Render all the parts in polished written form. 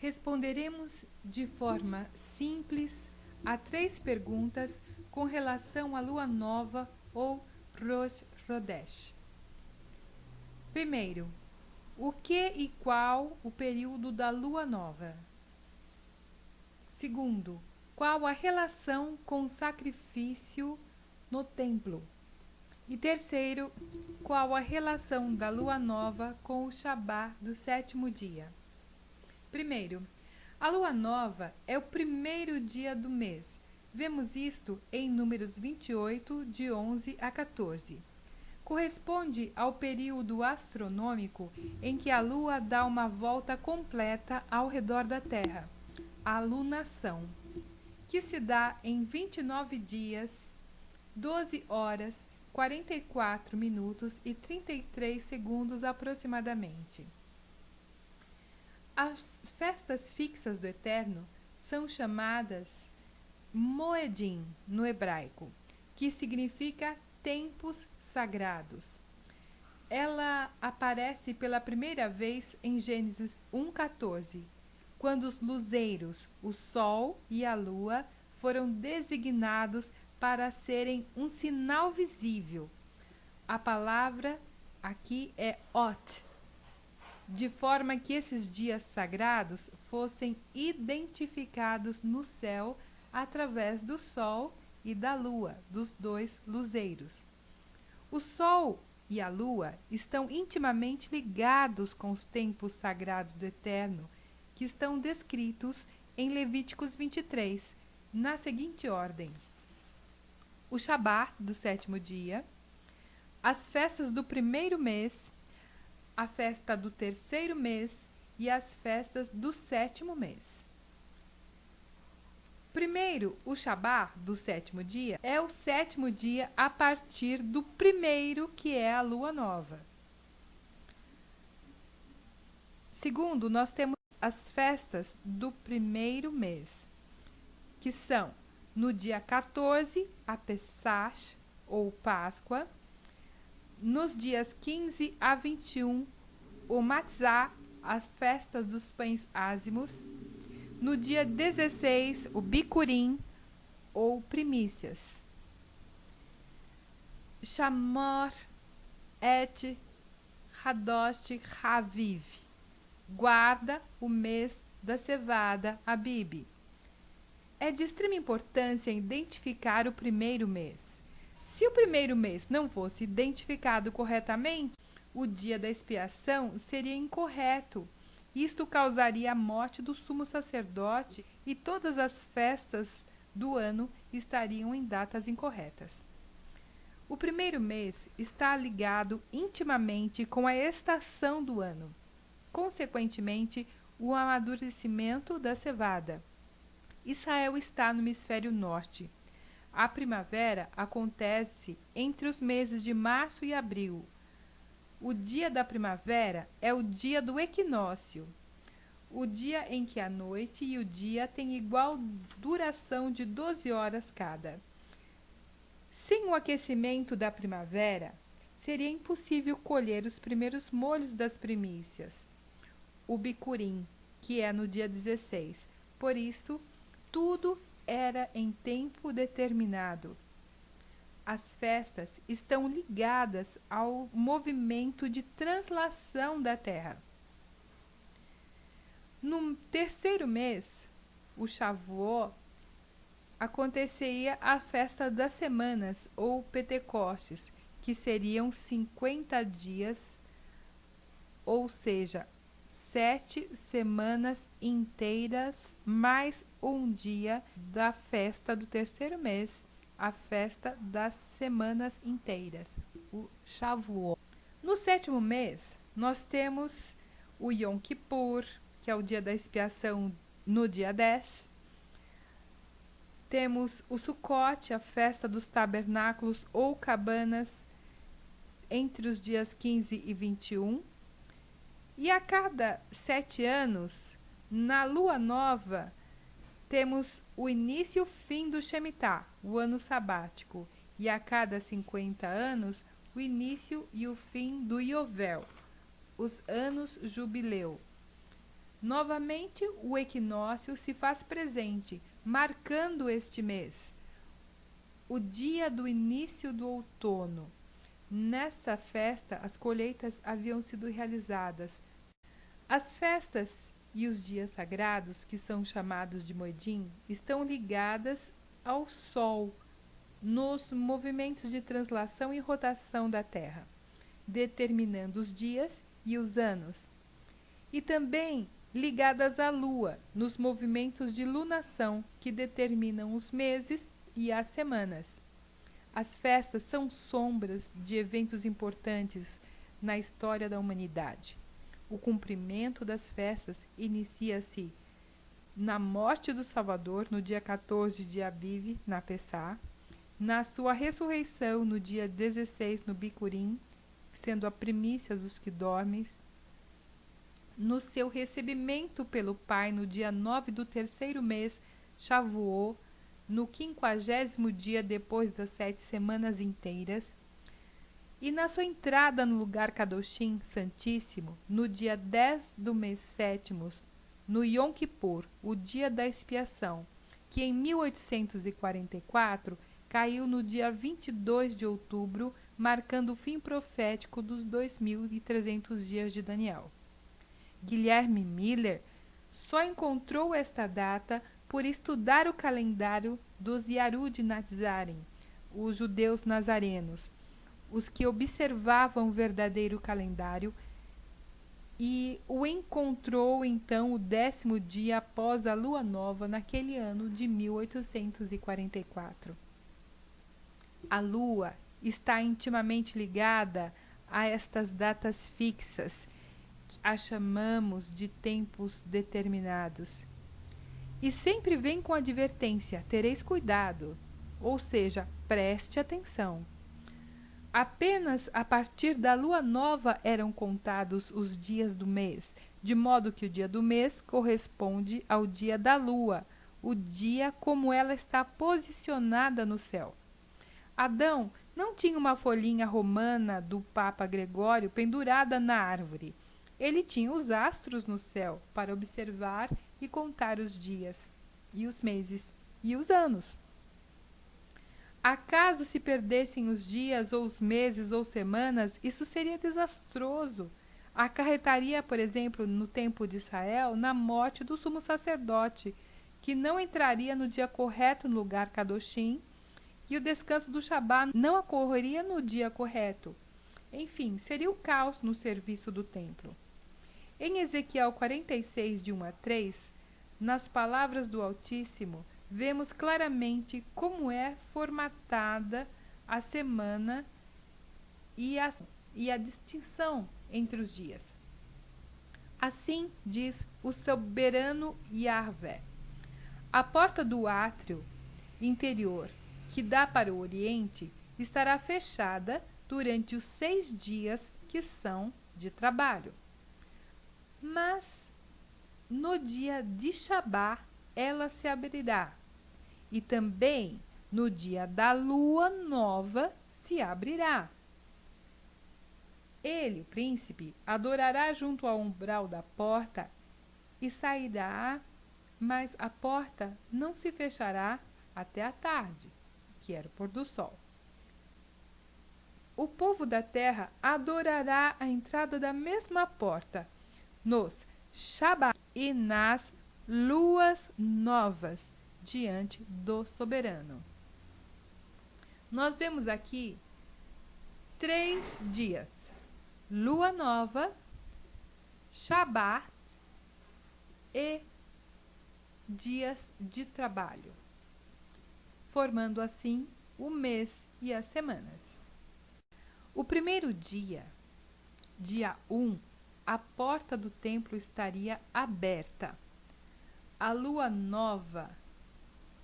Responderemos de forma simples a 3 perguntas com relação à lua nova ou Rosh Chodesh. Primeiro, o que e qual o período da lua nova? Segundo, qual a relação com o sacrifício no templo? E terceiro, qual a relação da lua nova com o Shabá do 7º dia? Primeiro, a lua nova é o primeiro dia do mês. Vemos isto em Números 28, de 11 a 14. Corresponde ao período astronômico em que a lua dá uma volta completa ao redor da Terra, a lunação, que se dá em 29 dias, 12 horas, 44 minutos e 33 segundos aproximadamente. As festas fixas do Eterno são chamadas Moedim no hebraico, que significa tempos sagrados. Ela aparece pela primeira vez em Gênesis 1:14, quando os luzeiros, o sol e a lua, foram designados para serem um sinal visível. A palavra aqui é Ot, de forma que esses dias sagrados fossem identificados no céu através do sol e da lua, dos 2 luzeiros. O sol e a lua estão intimamente ligados com os tempos sagrados do Eterno, que estão descritos em Levíticos 23, na seguinte ordem: o Shabá do 7º dia, as festas do 1º mês, a festa do 3º mês e as festas do 7º mês. Primeiro, o Shabá do 7º dia é o 7º dia a partir do 1º, que é a lua nova. Segundo, nós temos as festas do 1º mês, que são no dia 14, a Pesach, ou Páscoa, nos dias 15 a 21, o Matzah, a festa dos pães ázimos. No dia 16, o Bikurim, ou primícias. Shamor et Hadosh Haviv, guarda o mês da cevada, Abib. É de extrema importância identificar o 1º mês. Se o 1º mês não fosse identificado corretamente, o dia da expiação seria incorreto. Isto causaria a morte do sumo sacerdote e todas as festas do ano estariam em datas incorretas. O 1º mês está ligado intimamente com a estação do ano, consequentemente, o amadurecimento da cevada. Israel está no hemisfério norte. A primavera acontece entre os meses de março e abril. O dia da primavera é o dia do equinócio, o dia em que a noite e o dia têm igual duração de 12 horas cada. Sem o aquecimento da primavera, seria impossível colher os primeiros molhos das primícias, o bicurim, que é no dia 16. Por isso, tudo era em tempo determinado. As festas estão ligadas ao movimento de translação da Terra. No 3º mês, o Shavuot, aconteceria a festa das semanas, ou Pentecostes, que seriam 50 dias, ou seja, 7 semanas inteiras, mais um dia da festa do 3º mês, a festa das semanas inteiras, o Shavuot. No 7º mês, nós temos o Yom Kippur, que é o dia da expiação, no dia 10. Temos o Sukkot, a festa dos tabernáculos ou cabanas, entre os dias 15 e 21. E a cada 7 anos, na lua nova, temos o início e o fim do Shemitah, o ano sabático. E a cada 50 anos, o início e o fim do Yovel, os anos jubileu. Novamente, o equinócio se faz presente, marcando este mês, o dia do início do outono. Nesta festa, as colheitas haviam sido realizadas. As festas e os dias sagrados, que são chamados de Moedim, estão ligadas ao Sol nos movimentos de translação e rotação da Terra, determinando os dias e os anos. E também ligadas à Lua, nos movimentos de lunação, que determinam os meses e as semanas. As festas são sombras de eventos importantes na história da humanidade. O cumprimento das festas inicia-se na morte do Salvador, no dia 14 de Aviv, na Pessá, na sua ressurreição, no dia 16, no Bicurim, sendo a primícia dos que dormem, no seu recebimento pelo Pai, no dia 9 do terceiro mês, Shavuot, no 50º dia depois das 7 semanas inteiras, e na sua entrada no lugar Kadoshim Santíssimo, no dia 10 do mês sétimo, no Yom Kippur, o dia da expiação, que em 1844 caiu no dia 22 de outubro, marcando o fim profético dos 2.300 dias de Daniel. Guilherme Miller só encontrou esta data por estudar o calendário dos Yahud Nazarim, os judeus nazarenos, os que observavam o verdadeiro calendário, e o encontrou então o 10º dia após a lua nova naquele ano de 1844. A lua está intimamente ligada a estas datas fixas, que a chamamos de tempos determinados. E sempre vem com a advertência: tereis cuidado, ou seja, preste atenção. Apenas a partir da lua nova eram contados os dias do mês, de modo que o dia do mês corresponde ao dia da lua, o dia como ela está posicionada no céu. Adão não tinha uma folhinha romana do Papa Gregório pendurada na árvore. Ele tinha os astros no céu para observar e contar os dias, e os meses, e os anos. Acaso se perdessem os dias, ou os meses, ou semanas, isso seria desastroso. Acarretaria, por exemplo, no tempo de Israel, na morte do sumo sacerdote, que não entraria no dia correto no lugar Kadoshim, e o descanso do Shabá não ocorreria no dia correto. Enfim, seria o caos no serviço do templo. Em Ezequiel 46, de 1 a 3, nas palavras do Altíssimo, vemos claramente como é formatada a semana e a distinção entre os dias. Assim diz o soberano Yahvé: a porta do átrio interior, que dá para o oriente, estará fechada durante os 6 dias que são de trabalho. Mas no dia de Shabá ela se abrirá, e também no dia da lua nova se abrirá. Ele, o príncipe, adorará junto ao umbral da porta e sairá, mas a porta não se fechará até a tarde, que era o pôr do sol. O povo da terra adorará a entrada da mesma porta, nos Shabá e nas luas novas, diante do soberano. Nós vemos aqui 3 dias: lua nova, Shabat e dias de trabalho, formando assim o mês e as semanas. O primeiro dia, dia 1, a porta do templo estaria aberta. A lua nova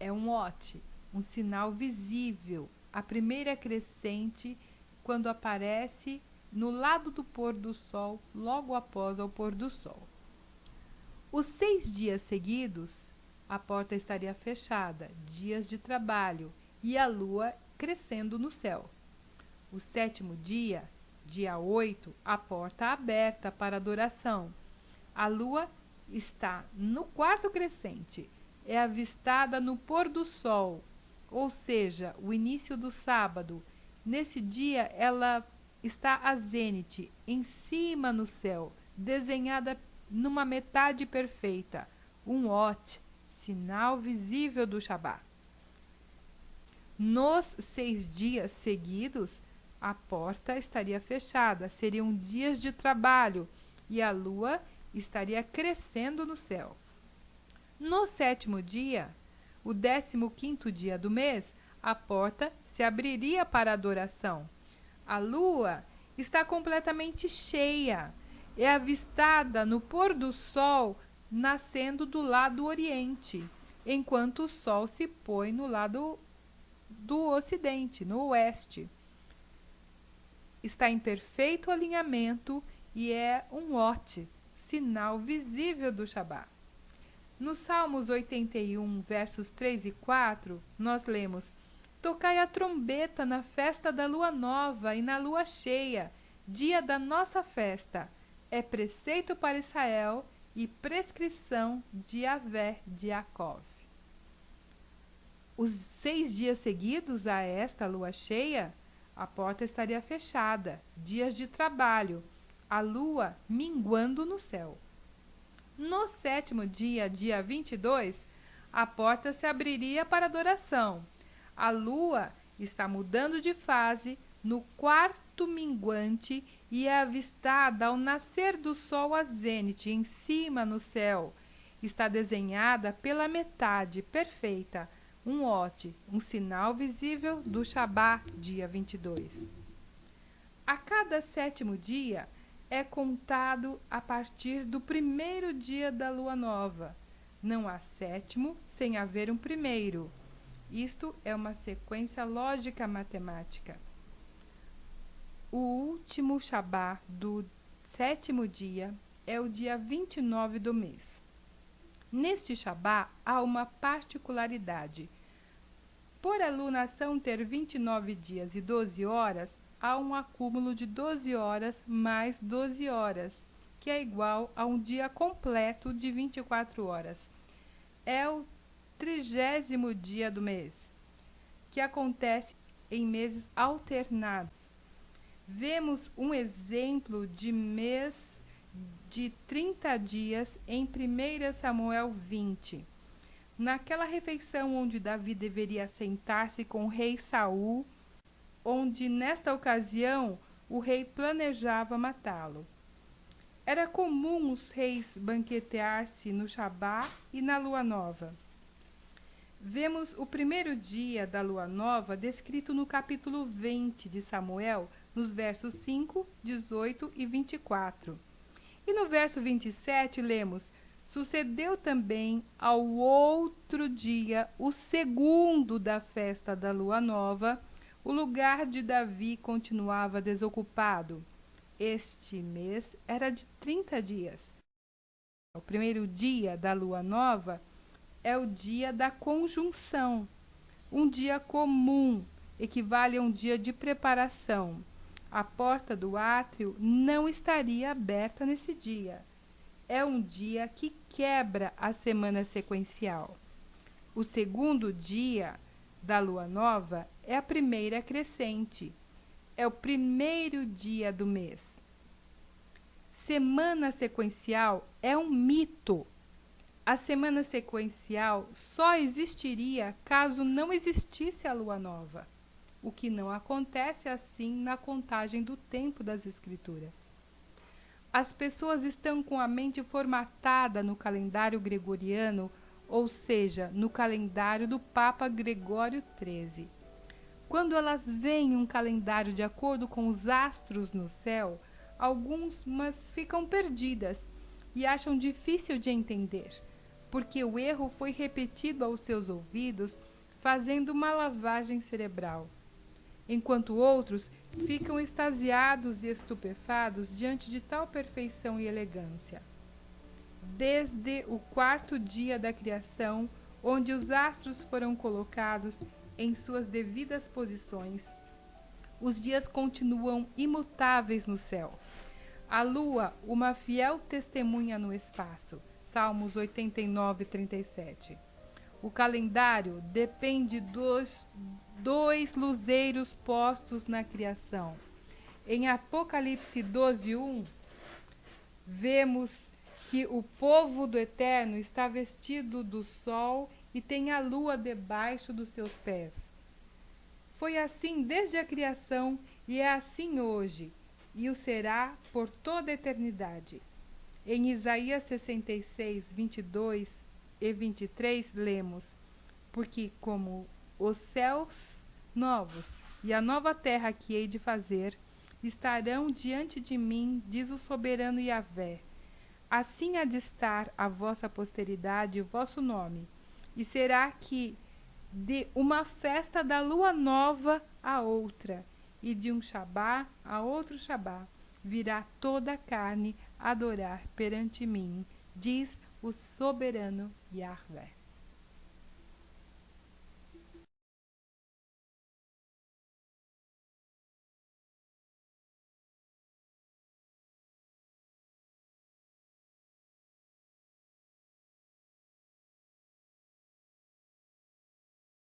é um ote, um sinal visível, a primeira crescente quando aparece no lado do pôr do sol, logo após o pôr do sol. Os 6 dias seguidos, a porta estaria fechada, dias de trabalho, e a lua crescendo no céu. O 7º dia, dia 8, a porta aberta para adoração. A lua está no quarto crescente. É avistada no pôr do sol, ou seja, o início do sábado. Nesse dia, ela está a zênite, em cima no céu, desenhada numa metade perfeita, um Ot, sinal visível do Shabá. Nos 6 dias seguidos, a porta estaria fechada, seriam dias de trabalho e a lua estaria crescendo no céu. No 7º dia, o 15º dia do mês, a porta se abriria para adoração. A lua está completamente cheia. É avistada no pôr do sol, nascendo do lado oriente, enquanto o sol se põe no lado do ocidente, no oeste. Está em perfeito alinhamento e é um Ot, sinal visível do Shabá. No Salmos 81, versos 3 e 4, nós lemos: Tocai a trombeta na festa da lua nova e na lua cheia, dia da nossa festa. É preceito para Israel e prescrição de Yahvé de Jacó. Os 6 dias seguidos a esta lua cheia, a porta estaria fechada, dias de trabalho, a lua minguando no céu. No 7º dia, dia 22, a porta se abriria para adoração. A lua está mudando de fase no quarto minguante e é avistada ao nascer do sol a zênite, em cima no céu. Está desenhada pela metade perfeita, um Ot, um sinal visível do Shabá, dia 22. A cada 7º dia é contado a partir do 1º dia da lua nova. Não há 7º sem haver um 1º. Isto é uma sequência lógica matemática. O último Shabá do 7º dia é o dia 29 do mês. Neste Shabá há uma particularidade. Por a lunação ter 29 dias e 12 horas, há um acúmulo de 12 horas mais 12 horas, que é igual a um dia completo de 24 horas. É o 30º dia do mês, que acontece em meses alternados. Vemos um exemplo de mês de 30 dias em 1 Samuel 20. Naquela refeição onde Davi deveria sentar-se com o rei Saul, onde nesta ocasião o rei planejava matá-lo. Era comum os reis banquetear-se no Shabá e na lua nova. Vemos o 1º dia da lua nova descrito no capítulo 20 de Samuel, nos versos 5, 18 e 24. E no verso 27 lemos: Sucedeu também ao outro dia, o 2º da festa da lua nova, o lugar de Davi continuava desocupado. Este mês era de 30 dias. O 1º dia da lua nova é o dia da conjunção. Um dia comum equivale a um dia de preparação. A porta do átrio não estaria aberta nesse dia. É um dia que quebra a semana sequencial. O 2º dia da lua nova é a primeira crescente. É o 1º dia do mês. Semana sequencial é um mito. A semana sequencial só existiria caso não existisse a lua nova, o que não acontece assim na contagem do tempo das Escrituras. As pessoas estão com a mente formatada no calendário gregoriano, ou seja, no calendário do Papa Gregório XIII. Quando elas veem um calendário de acordo com os astros no céu, algumas ficam perdidas e acham difícil de entender, porque o erro foi repetido aos seus ouvidos, fazendo uma lavagem cerebral. Enquanto outros ficam extasiados e estupefados diante de tal perfeição e elegância. Desde o 4º dia da criação, onde os astros foram colocados em suas devidas posições, os dias continuam imutáveis no céu. A lua, uma fiel testemunha no espaço. Salmos 89:37. O calendário depende dos 2 luzeiros postos na criação. Em Apocalipse 12:1, vemos que o povo do Eterno está vestido do sol e tem a lua debaixo dos seus pés. Foi assim desde a criação e é assim hoje, e o será por toda a eternidade. Em Isaías 66, 22 e 23, lemos: porque como os céus novos e a nova terra que hei de fazer estarão diante de mim, diz o soberano Yahvé, assim há de estar a vossa posteridade e o vosso nome, e será que de uma festa da lua nova a outra, e de um Shabá a outro Shabá, virá toda a carne adorar perante mim, diz o soberano Yahvé.